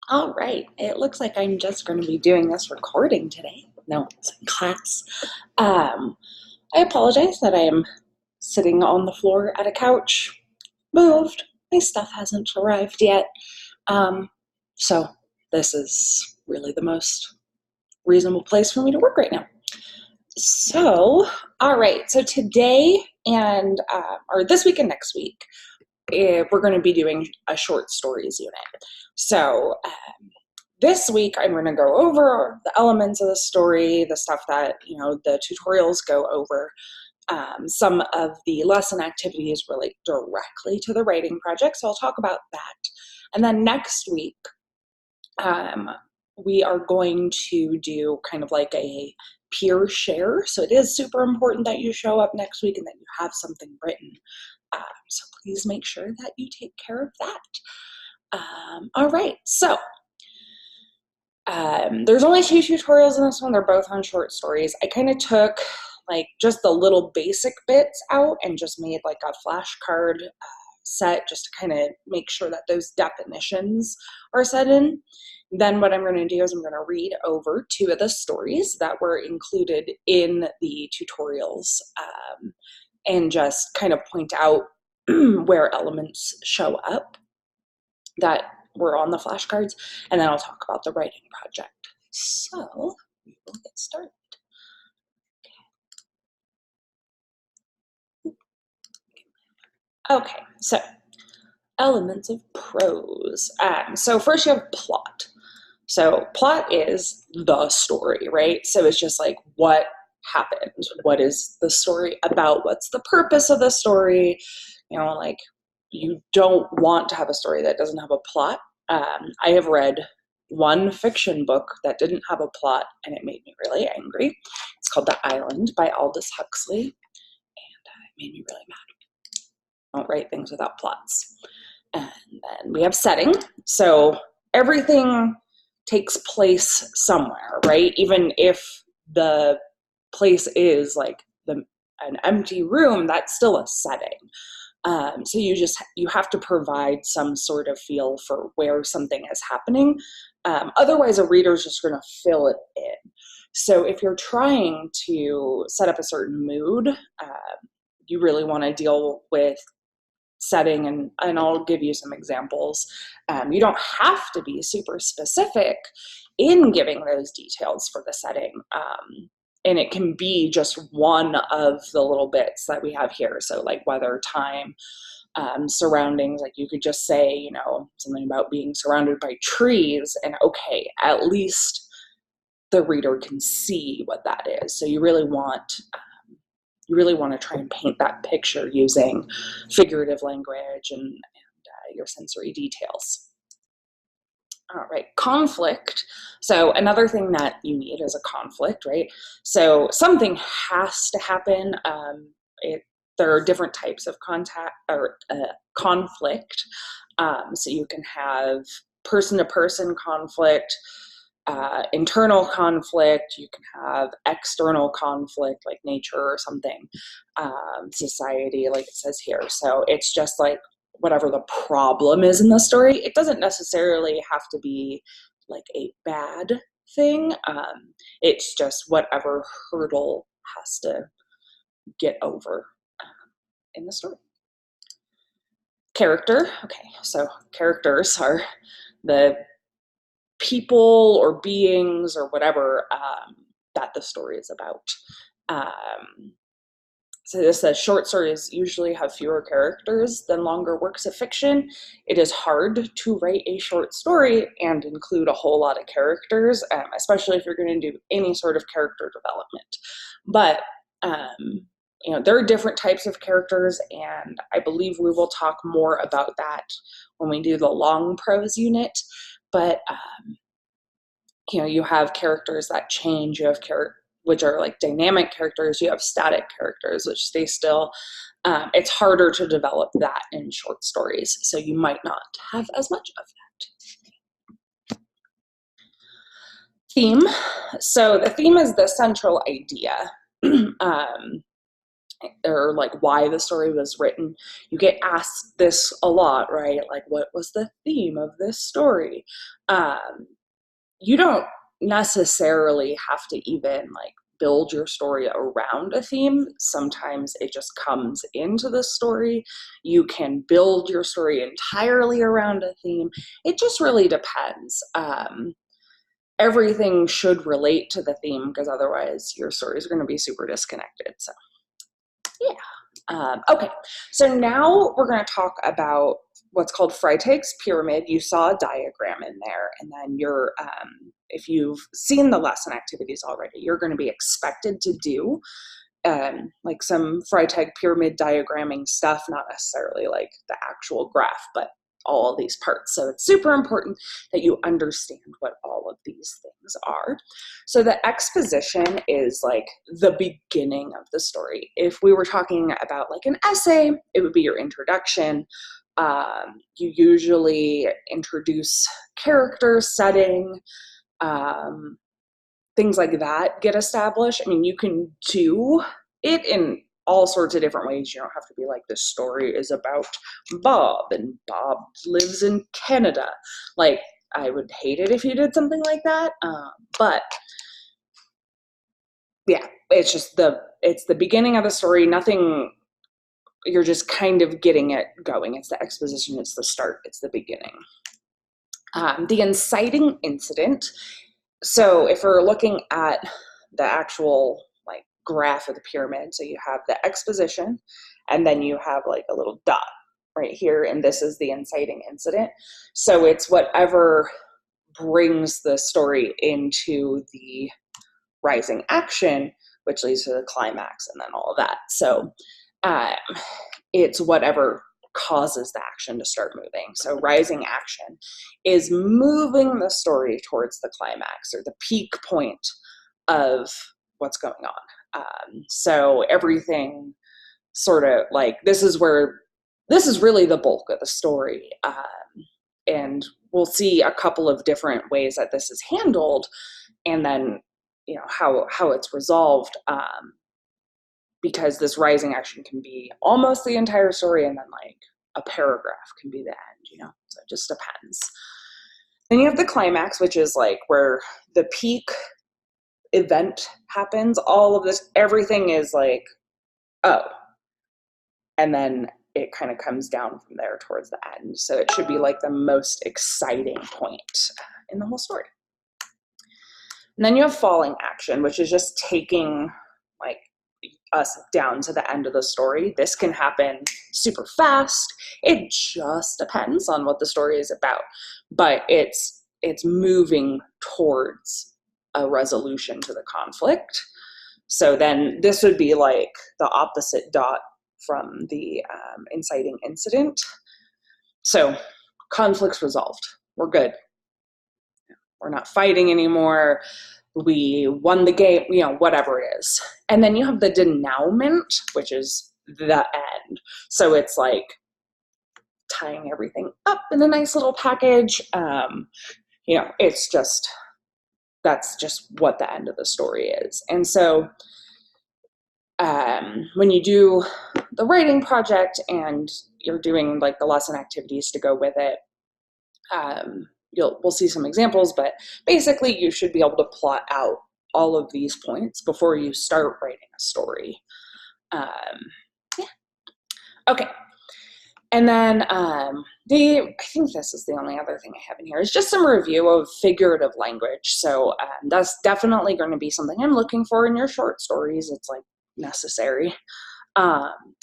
All right, it looks like I'm just going to be doing this recording today. No, it's in class. Um, I apologize that I am sitting on the floor at a couch. Moved. My stuff hasn't arrived yet. Um, so this is really the most reasonable place for me to work right now. So, all right. So today or this week and next week, we're going to be doing a short stories unit. So this week I'm going to go over the elements of the story, the stuff that the tutorials go over. Some of the lesson activities relate directly to the writing project, so I'll talk about that. And then next week, we are going to do kind of like a peer share. So it is super important that you show up next week and that you have something written. So please make sure that you take care of that. All right, so there's only 2 tutorials in this one. They're both on short stories. I kind of took like just the little basic bits out and just made like a flashcard set just to kind of make sure that those definitions are set in. Then what I'm going to do is I'm going to read over 2 of the stories that were included in the tutorials and just kind of point out where elements show up that were on the flashcards, and then I'll talk about the writing project. So we will get started. Okay, so elements of prose. So first you have plot. So plot is the story, right? So it's just like what happened, what is the story about, what's the purpose of the story. Like you don't want to have a story that doesn't have a plot. I have read one fiction book that didn't have a plot and it made me really angry. It's called The Island by Aldous Huxley, and it made me really mad. Don't write things without plots. And then we have setting. So everything takes place somewhere, right? Even if the place is like an empty room, that's still a setting. So you have to provide some sort of feel for where something is happening. Otherwise, a reader's just going to fill it in. So if you're trying to set up a certain mood, you really want to deal with setting, and I'll give you some examples. You don't have to be super specific in giving those details for the setting. And it can be just one of the little bits that we have here. So like weather, time, surroundings, like you could just say, something about being surrounded by trees, and okay, at least the reader can see what that is. So you really want to try and paint that picture using figurative language and your sensory details. All right, conflict. So another thing that you need is a conflict, right? So something has to happen. There are different types of conflict. So you can have person-to-person conflict, internal conflict, you can have external conflict like nature or something, society like it says here. So it's just like whatever the problem is in the story. It doesn't necessarily have to be like a bad thing. It's just whatever hurdle has to get over in the story. Character. Okay, so characters are the people or beings or whatever that the story is about. So this says short stories usually have fewer characters than longer works of fiction. It is hard to write a short story and include a whole lot of characters, especially if you're going to do any sort of character development. But there are different types of characters, and I believe we will talk more about that when we do the long prose unit. But you have characters that change. You have which are like dynamic characters. You have static characters, which stay still. It's harder to develop that in short stories, so you might not have as much of that. Theme. So the theme is the central idea. or like why the story was written. You get asked this a lot, right? Like, what was the theme of this story? You don't necessarily have to even like build your story around a theme. Sometimes it just comes into the story. You can build your story entirely around a theme. It just really depends. Everything should relate to the theme, because otherwise your stories are going to be super disconnected. So yeah. Okay, so now we're going to talk about what's called Freytag's pyramid. You saw a diagram in there, and then you're, if you've seen the lesson activities already, you're going to be expected to do like some Freytag pyramid diagramming stuff, not necessarily like the actual graph, but all of these parts. So it's super important that you understand what all of these things are. So the exposition is like the beginning of the story. If we were talking about like an essay, it would be your introduction. You usually introduce character, setting, things like that get established. I mean, you can do it in all sorts of different ways. You don't have to be like, this story is about Bob and Bob lives in Canada. Like, I would hate it if you did something like that. But yeah, it's just it's the beginning of the story. Nothing, you're just kind of getting it going. It's the exposition, it's the start, it's the beginning. The inciting incident. So if we're looking at the actual like graph of the pyramid, so you have the exposition, and then you have like a little dot right here, and this is the inciting incident. So it's whatever brings the story into the rising action, which leads to the climax, and then all of that. So it's whatever causes the action to start moving. So rising action is moving the story towards the climax, or the peak point of what's going on. So everything sort of like, this is really the bulk of the story. And we'll see a couple of different ways that this is handled, and then, you know, how it's resolved. Because this rising action can be almost the entire story, and then like a paragraph can be the end, you know, so it just depends. Then you have the climax, which is like where the peak event happens. All of this, everything is like, oh, and then it kind of comes down from there towards the end. So it should be like the most exciting point in the whole story. And then you have falling action, which is just taking like us down to the end of the story. This can happen super fast. It just depends on what the story is about, but it's moving towards a resolution to the conflict. So then this would be like the opposite dot from the inciting incident. So conflict's resolved. We're good. We're not fighting anymore. We won the game, you know, whatever it is. And then you have the denouement, which is the end. So it's like tying everything up in a nice little package. You know, it's just, that's just what the end of the story is. And so when you do the writing project and you're doing like the lesson activities to go with it, we'll see some examples, but basically you should be able to plot out all of these points before you start writing a story. Yeah. Okay. And then I think this is the only other thing I have in here, is just some review of figurative language. So that's definitely going to be something I'm looking for in your short stories. It's like necessary.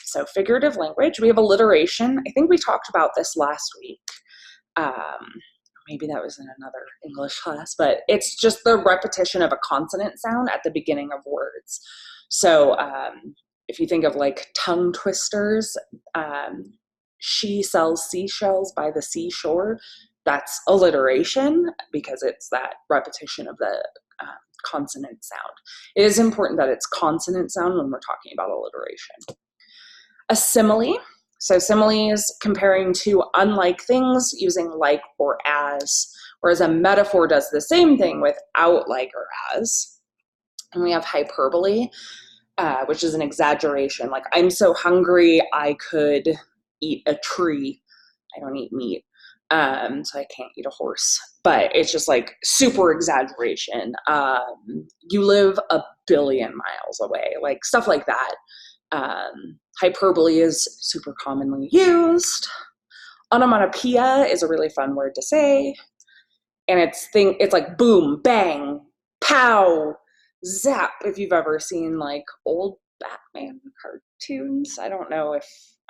So figurative language, we have alliteration. I think we talked about this last week. Maybe that was in another English class, but it's just the repetition of a consonant sound at the beginning of words. So if you think of like tongue twisters, she sells seashells by the seashore, that's alliteration, because it's that repetition of the consonant sound. It is important that it's consonant sound when we're talking about alliteration. A simile. So similes, comparing two unlike things using like or as, whereas a metaphor does the same thing without like or as. And we have hyperbole. which is an exaggeration. Like, I'm so hungry, I could eat a tree. I don't eat meat, so I can't eat a horse. But it's just like super exaggeration. You live a billion miles away, like stuff like that. Hyperbole is super commonly used. Onomatopoeia is a really fun word to say. And it's like boom, bang, pow, zap. If you've ever seen like old Batman cartoons, I don't know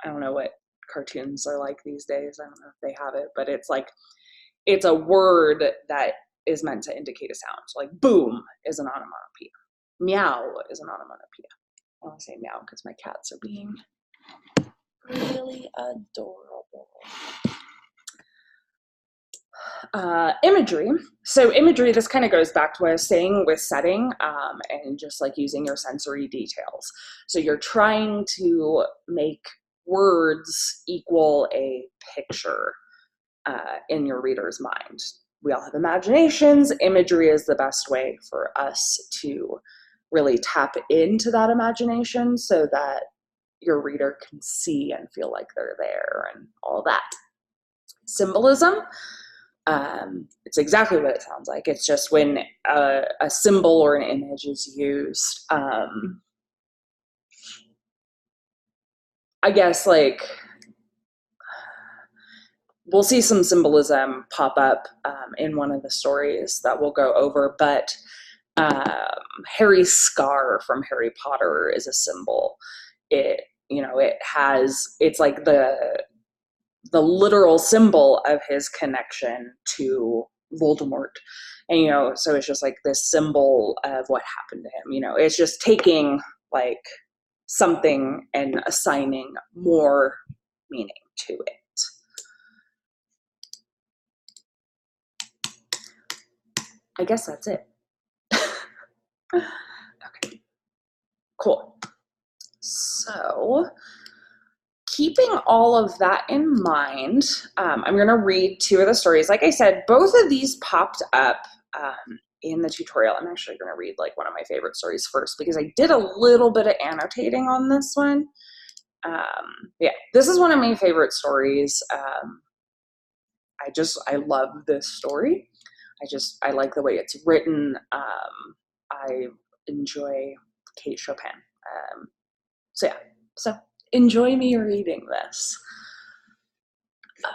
what cartoons are like these days. I don't know if they have it, but it's a word that is meant to indicate a sound. So like boom is an onomatopoeia. Meow is an onomatopoeia. I want to say meow because my cats are being really adorable. Imagery. So imagery, this kind of goes back to what I was saying with setting, and just like using your sensory details. So you're trying to make words equal a picture in your reader's mind. We all have imaginations. Imagery is the best way for us to really tap into that imagination so that your reader can see and feel like they're there and all that. Symbolism. It's exactly what it sounds like. It's just when a symbol or an image is used. I guess like we'll see some symbolism pop up in one of the stories that we'll go over, but Harry's scar from Harry Potter is a symbol. It's like the literal symbol of his connection to Voldemort. And, so it's just like this symbol of what happened to him. It's just taking like something and assigning more meaning to it. I guess that's it. Okay, cool. So keeping all of that in mind, I'm going to read two of the stories. Like I said, both of these popped up in the tutorial. I'm actually going to read like one of my favorite stories first because I did a little bit of annotating on this one. This is one of my favorite stories. I love this story. I like the way it's written. I enjoy Kate Chopin. So enjoy me reading this. All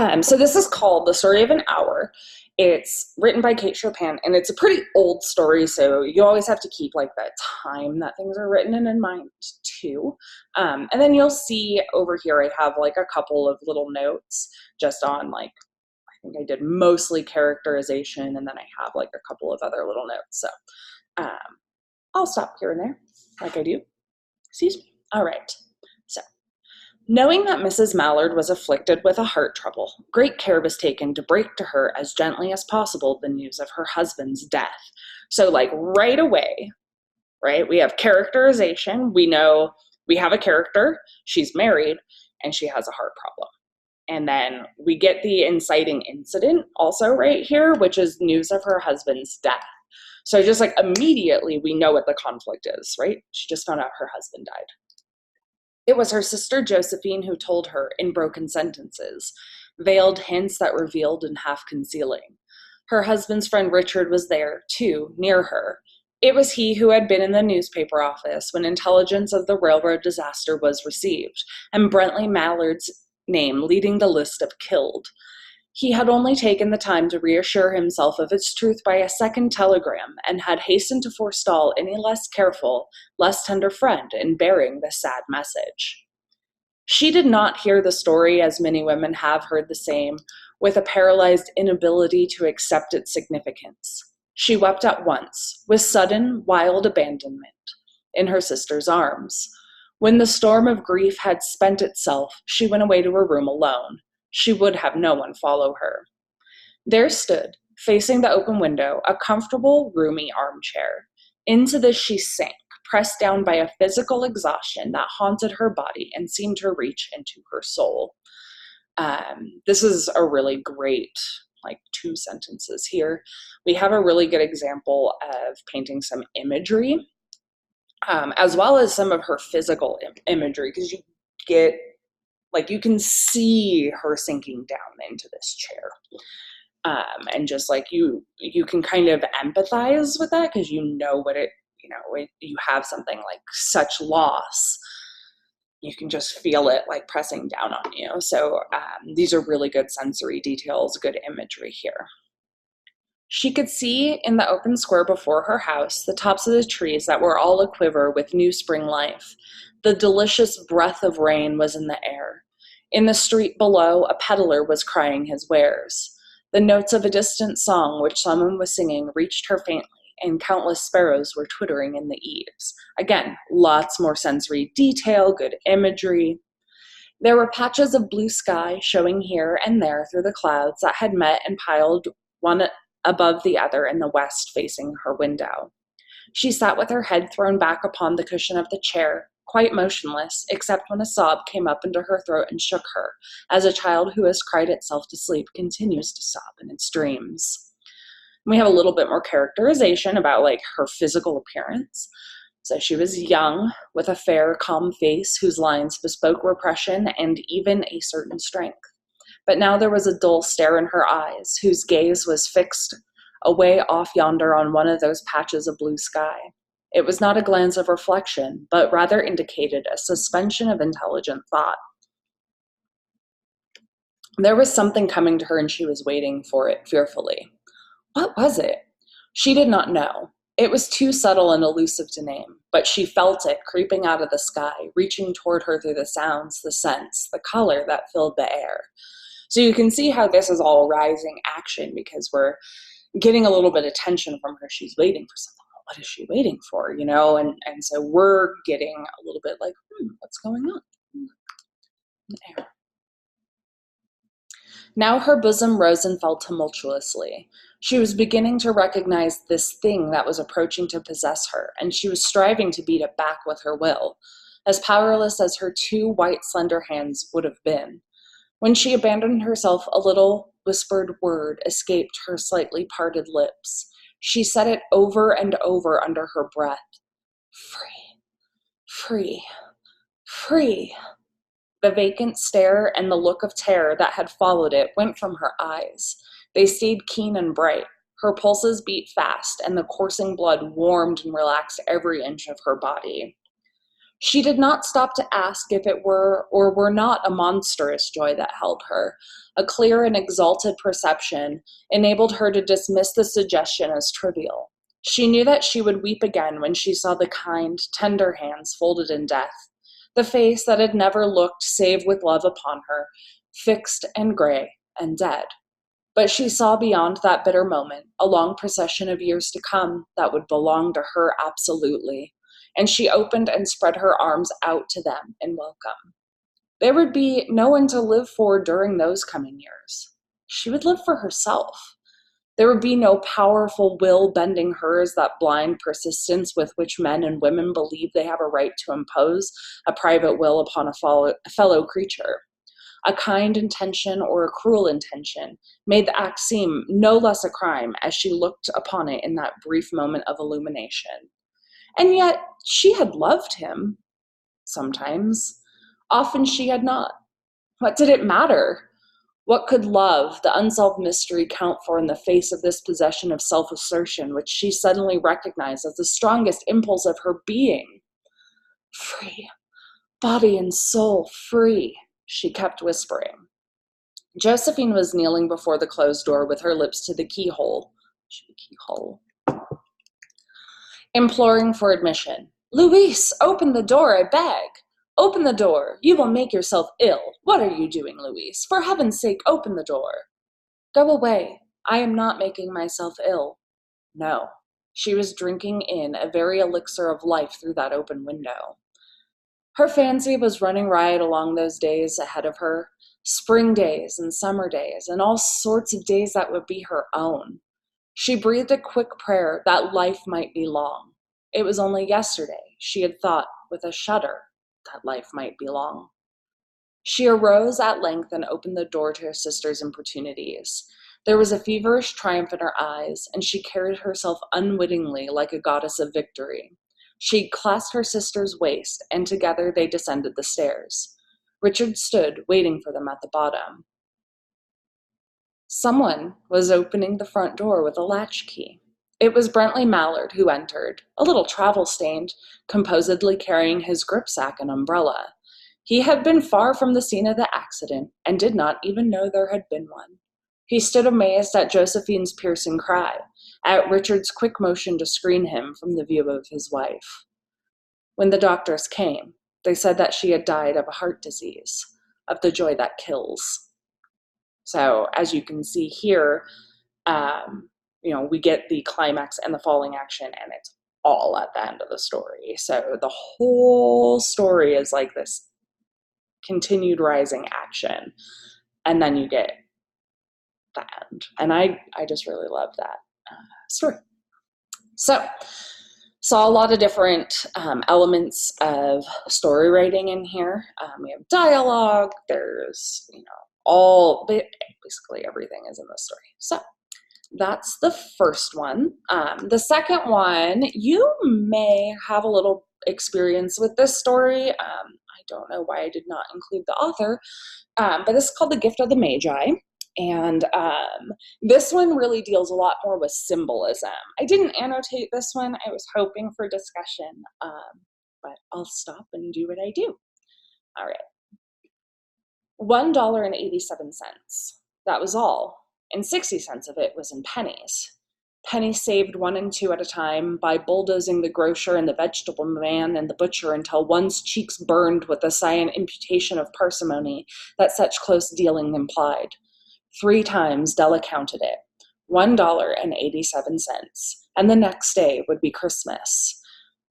right. So this is called The Story of an Hour. It's written by Kate Chopin, and it's a pretty old story, so you always have to keep like the time that things are written in mind too. And then you'll see over here I have like a couple of little notes just on like, I think I did mostly characterization, and then I have like a couple of other little notes. So I'll stop here and there like I do. Excuse me. All right. So, knowing that Mrs. Mallard was afflicted with a heart trouble, great care was taken to break to her as gently as possible the news of her husband's death. So like right away, right, we have characterization. We know we have a character, she's married, and she has a heart problem. And then we get the inciting incident also right here, which is news of her husband's death. So just like immediately we know what the conflict is, right? She just found out her husband died. It was her sister Josephine who told her in broken sentences, veiled hints that revealed and half concealing. Her husband's friend Richard was there, too, near her. It was he who had been in the newspaper office when intelligence of the railroad disaster was received, and Brentley Mallard's name leading the list of killed. He had only taken the time to reassure himself of its truth by a second telegram, and had hastened to forestall any less careful, less tender friend in bearing the sad message. She did not hear the story, as many women have heard the same, with a paralyzed inability to accept its significance. She wept at once, with sudden, wild abandonment, in her sister's arms. When the storm of grief had spent itself, she went away to her room alone. She would have no one follow her. There stood, facing the open window, a comfortable, roomy armchair. Into this she sank, pressed down by a physical exhaustion that haunted her body and seemed to reach into her soul. This is a really great, like, 2 sentences here. We have a really good example of painting some imagery. as well as some of her physical imagery, because get you can see her sinking down into this chair. And just like you can kind of empathize with that because you know what it, you have something like such loss, you can just feel it like pressing down on you. So these are really good sensory details, good imagery here. She could see in the open square before her house the tops of the trees that were all aquiver with new spring life. The delicious breath of rain was in the air. In the street below, a peddler was crying his wares. The notes of a distant song which someone was singing reached her faintly, and countless sparrows were twittering in the eaves. Again, lots more sensory detail, good imagery. There were patches of blue sky showing here and there through the clouds that had met and piled one above the other in the west facing her window. She sat with her head thrown back upon the cushion of the chair, quite motionless, except when a sob came up into her throat and shook her, as a child who has cried itself to sleep continues to sob in its dreams. We have a little bit more characterization about like her physical appearance. So she was young, with a fair, calm face whose lines bespoke repression and even a certain strength. But now there was a dull stare in her eyes, whose gaze was fixed away off yonder on one of those patches of blue sky. It was not a glance of reflection, but rather indicated a suspension of intelligent thought. There was something coming to her, and she was waiting for it fearfully. What was it? She did not know. It was too subtle and elusive to name, but she felt it creeping out of the sky, reaching toward her through the sounds, the scents, the color that filled the air. So you can see how this is all rising action because we're getting a little bit of tension from her. She's waiting for something. What is she waiting for? And so we're getting a little bit like, what's going on in the air? Now her bosom rose and fell tumultuously. She was beginning to recognize this thing that was approaching to possess her, and she was striving to beat it back with her will, as powerless as her two white, slender hands would have been. When she abandoned herself, a little whispered word escaped her slightly parted lips. She said it over and over under her breath. Free, free, free. The vacant stare and the look of terror that had followed it went from her eyes. They stayed keen and bright. Her pulses beat fast, and the coursing blood warmed and relaxed every inch of her body. She did not stop to ask if it were or were not a monstrous joy that held her. A clear and exalted perception enabled her to dismiss the suggestion as trivial. She knew that she would weep again when she saw the kind, tender hands folded in death, the face that had never looked save with love upon her, fixed and gray and dead. But she saw beyond that bitter moment a long procession of years to come that would belong to her absolutely, and she opened and spread her arms out to them in welcome. There would be no one to live for during those coming years. She would live for herself. There would be no powerful will bending hers, that blind persistence with which men and women believe they have a right to impose a private will upon a fellow creature. A kind intention or a cruel intention made the act seem no less a crime as she looked upon it in that brief moment of illumination. And yet she had loved him. Sometimes. Often she had not. What did it matter? What could love, the unsolved mystery, count for in the face of this possession of self-assertion, which she suddenly recognized as the strongest impulse of her being? Free, body and soul, free, she kept whispering. Josephine was kneeling before the closed door with her lips to the keyhole, imploring for admission. Louise, open the door, I beg. Open the door. You will make yourself ill. What are you doing, Louise? For heaven's sake, open the door. Go away. I am not making myself ill. No. She was drinking in a very elixir of life through that open window. Her fancy was running riot along those days ahead of her, spring days and summer days, and all sorts of days that would be her own. She breathed a quick prayer that life might be long. It was only yesterday she had thought, with a shudder, that life might be long. She arose at length and opened the door to her sister's importunities. There was a feverish triumph in her eyes, and she carried herself unwittingly like a goddess of victory. She clasped her sister's waist, and together they descended the stairs. Richard stood, waiting for them at the bottom. Someone was opening the front door with a latchkey. It was Brentley Mallard who entered, a little travel-stained, composedly carrying his gripsack and umbrella. He had been far from the scene of the accident and did not even know there had been one. He stood amazed at Josephine's piercing cry, at Richard's quick motion to screen him from the view of his wife. When the doctors came, they said that she had died of a heart disease, of the joy that kills. So, as you can see here, we get the climax and the falling action, and it's all at the end of the story. So the whole story is like this continued rising action, and then you get the end. And I just really love that story. So, saw a lot of different elements of story writing in here. We have dialogue. There's, basically everything is in the story. So that's the first one. The second one, you may have a little experience with this story. I don't know why I did not include the author, but this is called The Gift of the Magi. And this one really deals a lot more with symbolism. I didn't annotate this one. I was hoping for discussion, but I'll stop and do what I do. All right. $1.87. That was all, and 60 cents of it was in pennies. Pennies saved 1 and 2 at a time by bulldozing the grocer and the vegetable man and the butcher until one's cheeks burned with the silent imputation of parsimony that such close dealing implied. 3 times Della counted it, $1.87, and the next day would be Christmas.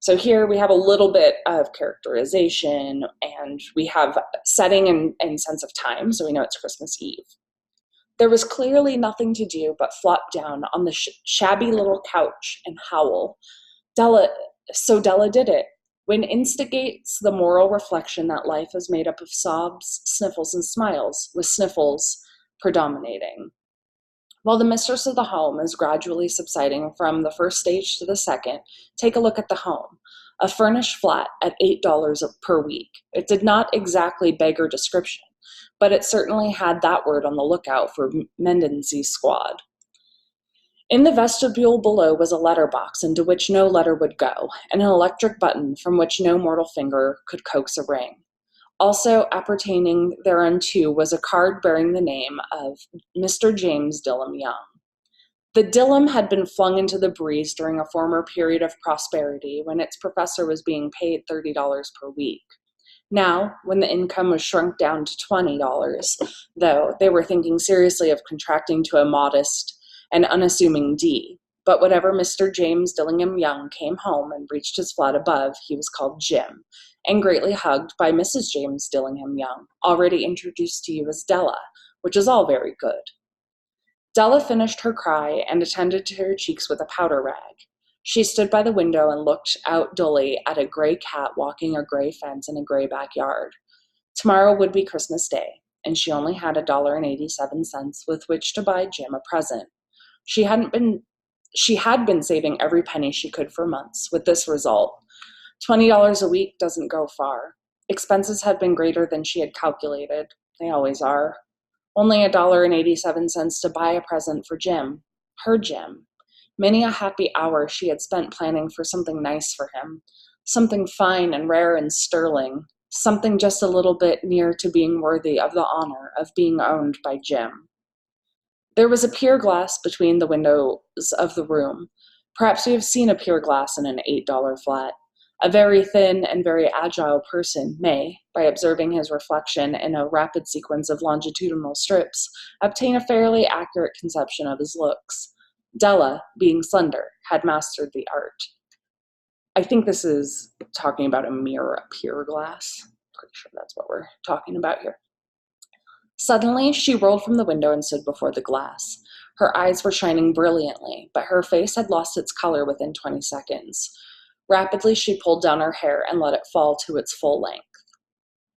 So here we have a little bit of characterization, and we have setting and sense of time, so we know it's Christmas Eve. There was clearly nothing to do but flop down on the shabby little couch and howl. Della did it. Wind instigates the moral reflection that life is made up of sobs, sniffles, and smiles, with sniffles predominating. While the mistress of the home is gradually subsiding from the first stage to the second, take a look at the home. A furnished flat at $8 per week. It did not exactly beggar description, but it certainly had that word on the lookout for mendicancy squad. In the vestibule below was a letterbox into which no letter would go, and an electric button from which no mortal finger could coax a ring. Also appertaining thereunto was a card bearing the name of Mr. James Dillam Young. The Dillam had been flung into the breeze during a former period of prosperity when its professor was being paid $30 per week. Now, when the income was shrunk down to $20, though, they were thinking seriously of contracting to a modest and unassuming D. But whatever Mr. James Dillingham Young came home and reached his flat above, he was called Jim, and greatly hugged by Mrs. James Dillingham Young, already introduced to you as Della, which is all very good. Della finished her cry and attended to her cheeks with a powder rag. She stood by the window and looked out dully at a gray cat walking a gray fence in a gray backyard. Tomorrow would be Christmas Day, and she only had $1.87 with which to buy Jim a present. She had been saving every penny she could for months, with this result. $20 a week doesn't go far. Expenses had been greater than she had calculated. They always are. Only $1.87 to buy a present for Jim. Her Jim. Many a happy hour she had spent planning for something nice for him. Something fine and rare and sterling. Something just a little bit near to being worthy of the honor of being owned by Jim. There was a pier glass between the windows of the room. Perhaps you have seen a pier glass in an $8 flat. A very thin and very agile person may, by observing his reflection in a rapid sequence of longitudinal strips, obtain a fairly accurate conception of his looks. Della, being slender, had mastered the art. I think this is talking about a mirror, a pier glass. Pretty sure that's what we're talking about here. Suddenly, she rolled from the window and stood before the glass. Her eyes were shining brilliantly, but her face had lost its color within 20 seconds. Rapidly, she pulled down her hair and let it fall to its full length.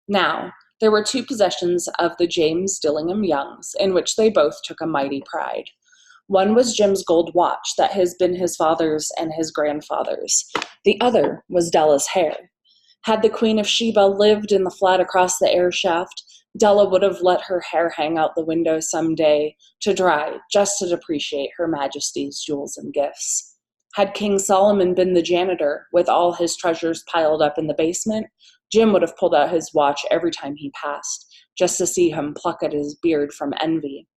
Now, there were 2 possessions of the James Dillingham Youngs, in which they both took a mighty pride. One was Jim's gold watch that has been his father's and his grandfather's. The other was Della's hair. Had the Queen of Sheba lived in the flat across the air shaft, Della would have let her hair hang out the window some day to dry, just to depreciate Her Majesty's jewels and gifts. Had King Solomon been the janitor, with all his treasures piled up in the basement, Jim would have pulled out his watch every time he passed, just to see him pluck at his beard from envy.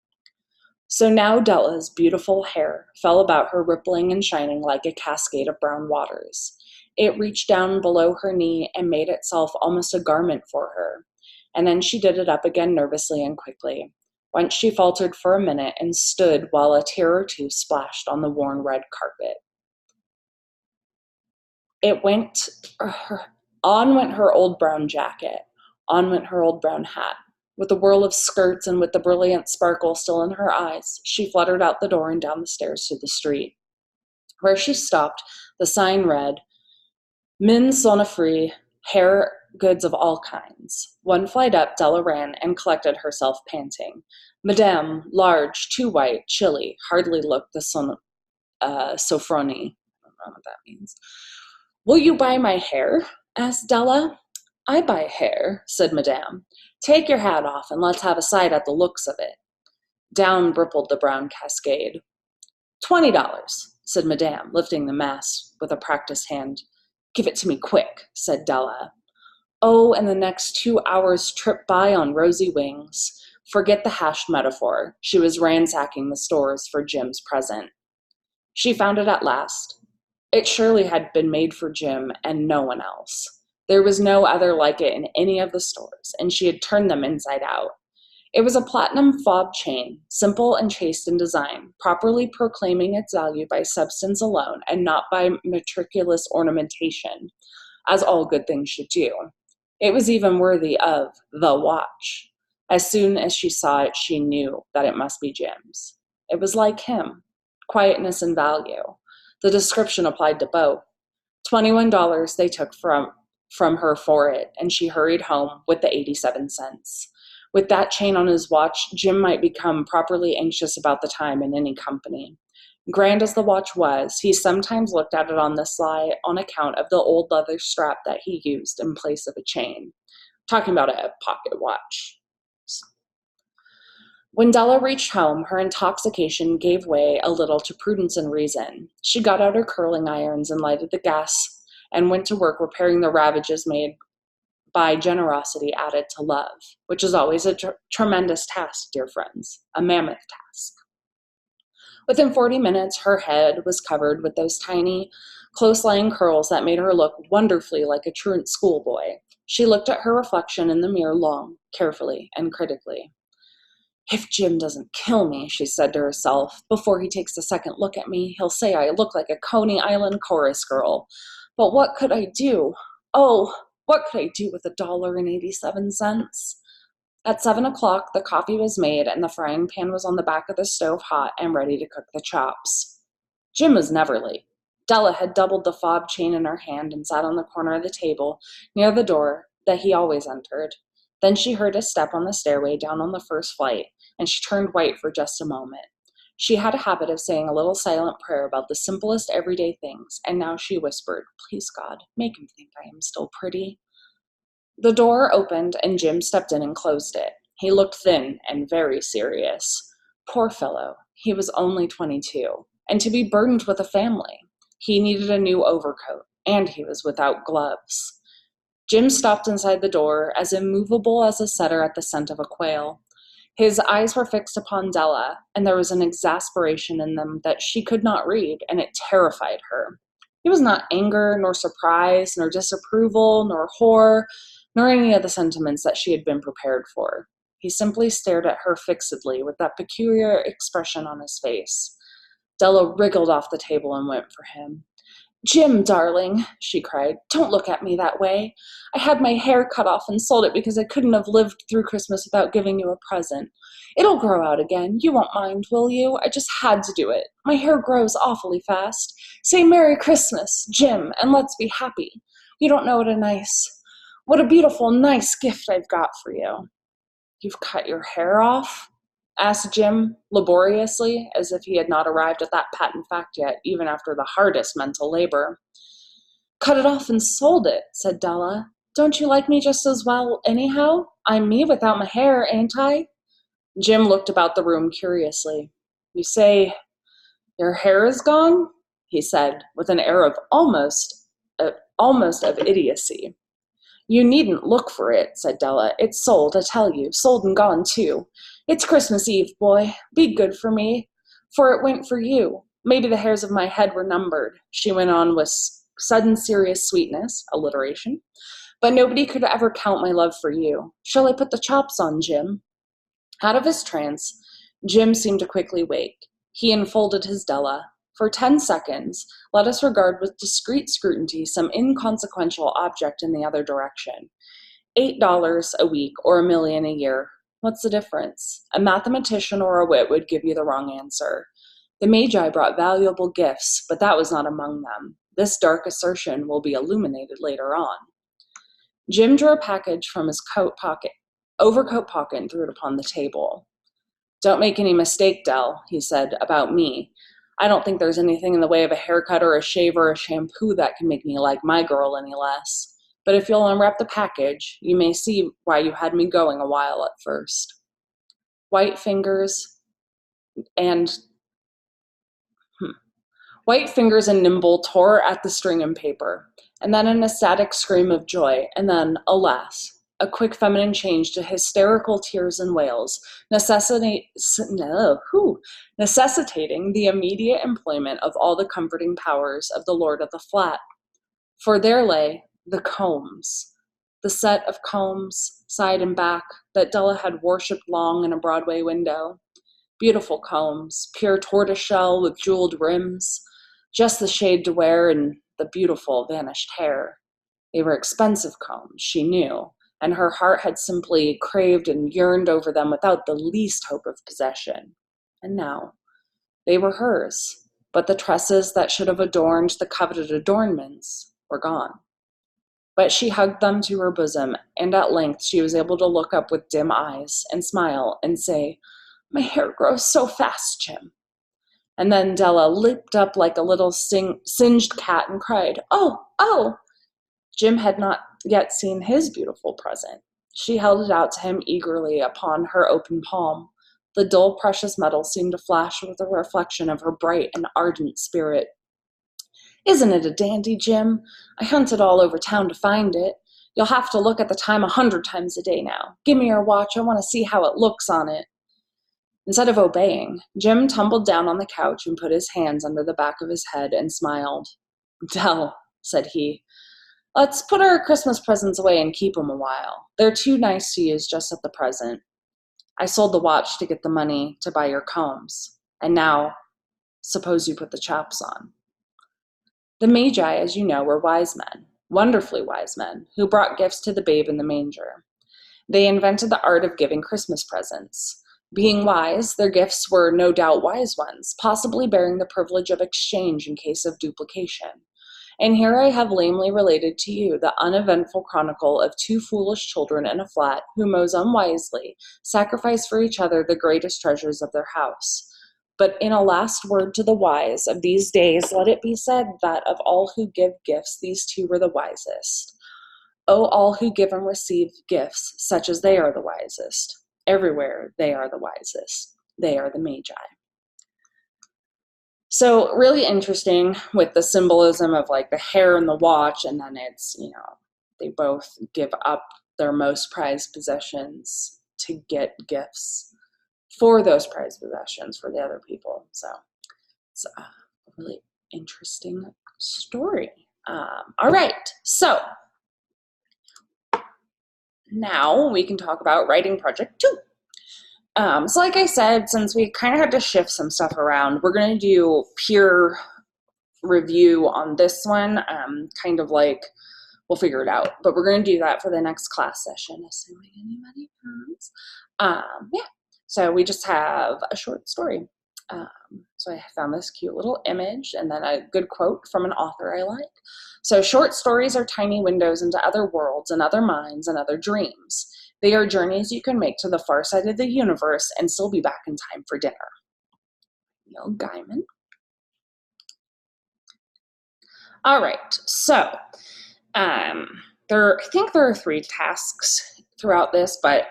So now Della's beautiful hair fell about her, rippling and shining like a cascade of brown waters. It reached down below her knee and made itself almost a garment for her. And then she did it up again nervously and quickly. Once she faltered for a minute and stood while a tear or two splashed on the worn red carpet. On went her old brown jacket. On went her old brown hat. With a whirl of skirts and with the brilliant sparkle still in her eyes, she fluttered out the door and down the stairs to the street. Where she stopped, the sign read, "Men sont free, hair goods of all kinds." One flight up, Della ran and collected herself, panting. Madame, large, too white, chilly, hardly looked the Sofronie. I don't know what that means. "Will you buy my hair?" asked Della. "I buy hair," said Madame. "Take your hat off and let's have a sight at the looks of it." Down rippled the brown cascade. $20, said Madame, lifting the mass with a practiced hand. "Give it to me quick," said Della. Oh, and the next 2 hours tripped by on rosy wings. Forget the hashed metaphor. She was ransacking the stores for Jim's present. She found it at last. It surely had been made for Jim and no one else. There was no other like it in any of the stores, and she had turned them inside out. It was a platinum fob chain, simple and chaste in design, properly proclaiming its value by substance alone and not by meticulous ornamentation, as all good things should do. It was even worthy of the watch. As soon as she saw it, she knew that it must be Jim's. It was like him, quietness and value. The description applied to both. $21 they took from her for it, and she hurried home with the 87 cents. With that chain on his watch, Jim might become properly anxious about the time in any company. Grand as the watch was, he sometimes looked at it on the sly on account of the old leather strap that he used in place of a chain. Talking about a pocket watch. When Della reached home, her intoxication gave way a little to prudence and reason. She got out her curling irons and lighted the gas and went to work repairing the ravages made by generosity added to love, which is always a tremendous task, dear friends, a mammoth task. Within 40 minutes, her head was covered with those tiny, close-lying curls that made her look wonderfully like a truant schoolboy. She looked at her reflection in the mirror long, carefully, and critically. "If Jim doesn't kill me," she said to herself, "before he takes a second look at me, he'll say I look like a Coney Island chorus girl. But what could I do? Oh, what could I do with $1.87? At 7 o'clock, the coffee was made and the frying pan was on the back of the stove hot and ready to cook the chops. Jim was never late. Della had doubled the fob chain in her hand and sat on the corner of the table near the door that he always entered. Then she heard a step on the stairway down on the first flight, and she turned white for just a moment. She had a habit of saying a little silent prayer about the simplest everyday things, and now she whispered, "Please, God, make him think I am still pretty." The door opened, and Jim stepped in and closed it. He looked thin and very serious. Poor fellow, he was only 22, and to be burdened with a family. He needed a new overcoat, and he was without gloves. Jim stopped inside the door, as immovable as a setter at the scent of a quail. His eyes were fixed upon Della, and there was an exasperation in them that she could not read, and it terrified her. It was not anger, nor surprise, nor disapproval, nor horror, nor any of the sentiments that she had been prepared for. He simply stared at her fixedly with that peculiar expression on his face. Della wriggled off the table and went for him. "Jim, darling," she cried, "don't look at me that way. I had my hair cut off and sold it because I couldn't have lived through Christmas without giving you a present. It'll grow out again. You won't mind, will you? I just had to do it. My hair grows awfully fast. Say Merry Christmas, Jim, and let's be happy. You don't know what a beautiful, nice gift I've got for you." "You've cut your hair off?" asked Jim laboriously, as if he had not arrived at that patent fact yet, even after the hardest mental labor. Cut it off and sold it, said Della. Don't you like me just as well anyhow? I'm me without my hair, ain't I? Jim looked about the room curiously. You say your hair is gone? He said, with an air of almost of idiocy. You needn't look for it, said Della. It's sold, I tell you, sold and gone too. It's Christmas Eve, boy. Be good for me, for it went for you. Maybe the hairs of my head were numbered, she went on with sudden serious sweetness, alliteration. But nobody could ever count my love for you. Shall I put the chops on, Jim? Out of his trance, Jim seemed to quickly wake. He enfolded his Della. For 10 seconds, let us regard with discreet scrutiny some inconsequential object in the other direction. $8 a week or $1,000,000 a year. What's the difference? A mathematician or a wit would give you the wrong answer. The Magi brought valuable gifts, but that was not among them. This dark assertion will be illuminated later on. Jim drew a package from his overcoat pocket and threw it upon the table. Don't make any mistake, Dell, he said, about me. I don't think there's anything in the way of a haircut or a shave or a shampoo that can make me like my girl any less. But if you'll unwrap the package, you may see why you had me going a while at first. White fingers and nimble tore at the string and paper, and then an ecstatic scream of joy, and then, alas, a quick feminine change to hysterical tears and wails, necessitating the immediate employment of all the comforting powers of the lord of the flat. For there lay the combs, the set of combs, side and back, that Della had worshipped long in a Broadway window. Beautiful combs, pure tortoiseshell with jeweled rims, just the shade to wear in the beautiful vanished hair. They were expensive combs, she knew, and her heart had simply craved and yearned over them without the least hope of possession. And now, they were hers, but the tresses that should have adorned the coveted adornments were gone. But she hugged them to her bosom, and at length she was able to look up with dim eyes and smile and say, My hair grows so fast, Jim. And then Della leaped up like a little singed cat and cried, Oh, oh! Jim had not yet seen his beautiful present. She held it out to him eagerly upon her open palm. The dull, precious metal seemed to flash with a reflection of her bright and ardent spirit. Isn't it a dandy, Jim? I hunted all over town to find it. You'll have to look at the time 100 times a day now. Give me your watch. I want to see how it looks on it. Instead of obeying, Jim tumbled down on the couch and put his hands under the back of his head and smiled. Dell, said he, let's put our Christmas presents away and keep them a while. They're too nice to use just at the present. I sold the watch to get the money to buy your combs. And now, suppose you put the chops on. The Magi, as you know, were wise men, wonderfully wise men, who brought gifts to the babe in the manger. They invented the art of giving Christmas presents. Being wise, their gifts were no doubt wise ones, possibly bearing the privilege of exchange in case of duplication. And here I have lamely related to you the uneventful chronicle of two foolish children in a flat who most unwisely sacrifice for each other the greatest treasures of their house. But in a last word to the wise of these days, let it be said that of all who give gifts, these two were the wisest. O all who give and receive gifts, such as they are the wisest. Everywhere they are the wisest. They are the Magi. So really interesting with the symbolism of like the hair and the watch, and then it's, they both give up their most prized possessions to get gifts for those prized possessions for the other people. So it's a really interesting story. All right, so now we can talk about writing project 2. So like I said, since we kind of had to shift some stuff around, we're going to do peer review on this one, kind of like we'll figure it out, but we're going to do that for the next class session, assuming anybody comes. Yeah, so we just have a short story. So I found this cute little image and then a good quote from an author I like. So short stories are tiny windows into other worlds and other minds and other dreams. They are journeys you can make to the far side of the universe and still be back in time for dinner. Neil Gaiman. All right, so I think there are 3 tasks throughout this, but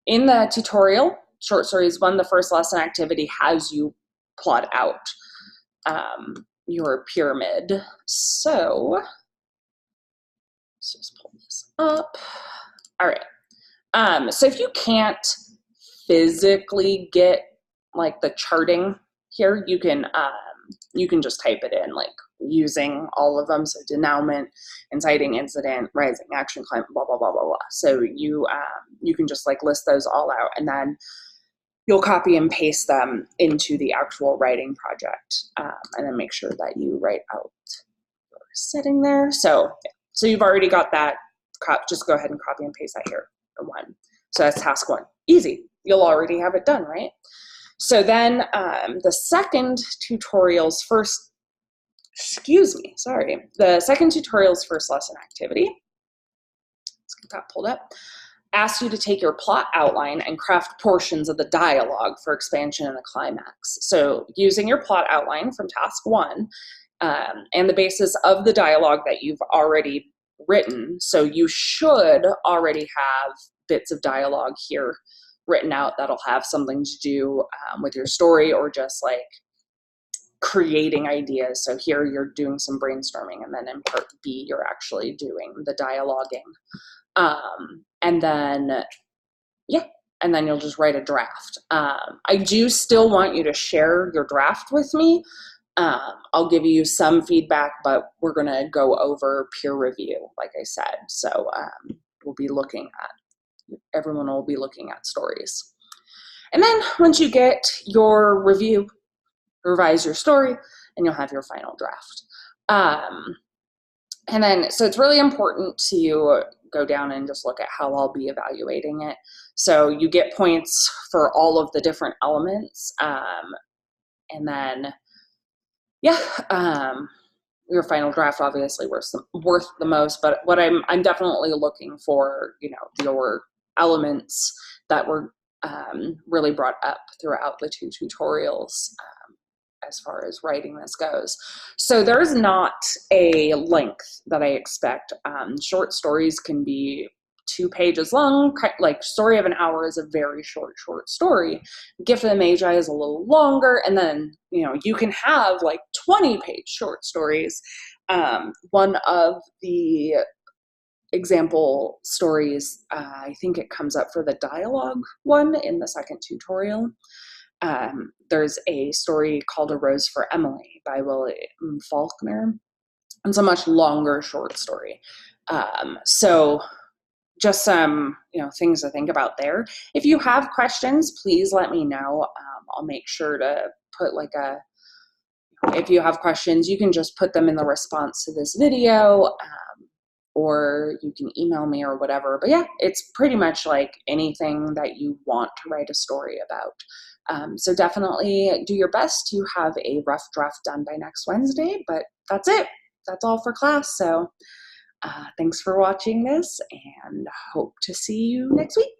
in the tutorial, Short Stories 1, the first lesson activity has you plot out your pyramid. So let's just pull this up. All right. So if you can't physically get like the charting here, you can just type it in, like using all of them. So denouement, inciting incident, rising action, climate, blah blah blah blah blah. So you can just like list those all out, and then you'll copy and paste them into the actual writing project, and then make sure that you write out your setting there. So you've already got that. Just go ahead and copy and paste that here for 1. So that's task 1. Easy. You'll already have it done, right? So then the second tutorial's first lesson activity, let's get that pulled up, asks you to take your plot outline and craft portions of the dialogue for expansion and the climax. So using your plot outline from task 1 and the basis of the dialogue that you've already written, so you should already have bits of dialogue here written out that'll have something to do with your story, or just like creating ideas. So here you're doing some brainstorming, and then in part B you're actually doing the dialoguing, and then you'll just write a draft. I do still want you to share your draft with me. I'll give you some feedback, but we're going to go over peer review, like I said. So everyone will be looking at stories. And then once you get your review, revise your story, and you'll have your final draft. And then, so it's really important to go down and just look at how I'll be evaluating it. So you get points for all of the different elements. And then, your final draft obviously worth the most, but what I'm definitely looking for, your elements that were really brought up throughout the 2 tutorials as far as writing this goes. So there's not a length that I expect. Short stories can be 2 pages long, like Story of an Hour is a very short story. Gift of the Magi is a little longer, and then, you can have like 20-page short stories. One of the example stories, I think it comes up for the dialogue one in the second tutorial. There's a story called A Rose for Emily by William Faulkner. It's a much longer short story. So just some, things to think about there. If you have questions, please let me know. I'll make sure to put if you have questions, you can just put them in the response to this video, or you can email me or whatever. But yeah, it's pretty much like anything that you want to write a story about. So definitely do your best to have a rough draft done by next Wednesday, but that's it. That's all for class. So thanks for watching this, and hope to see you next week.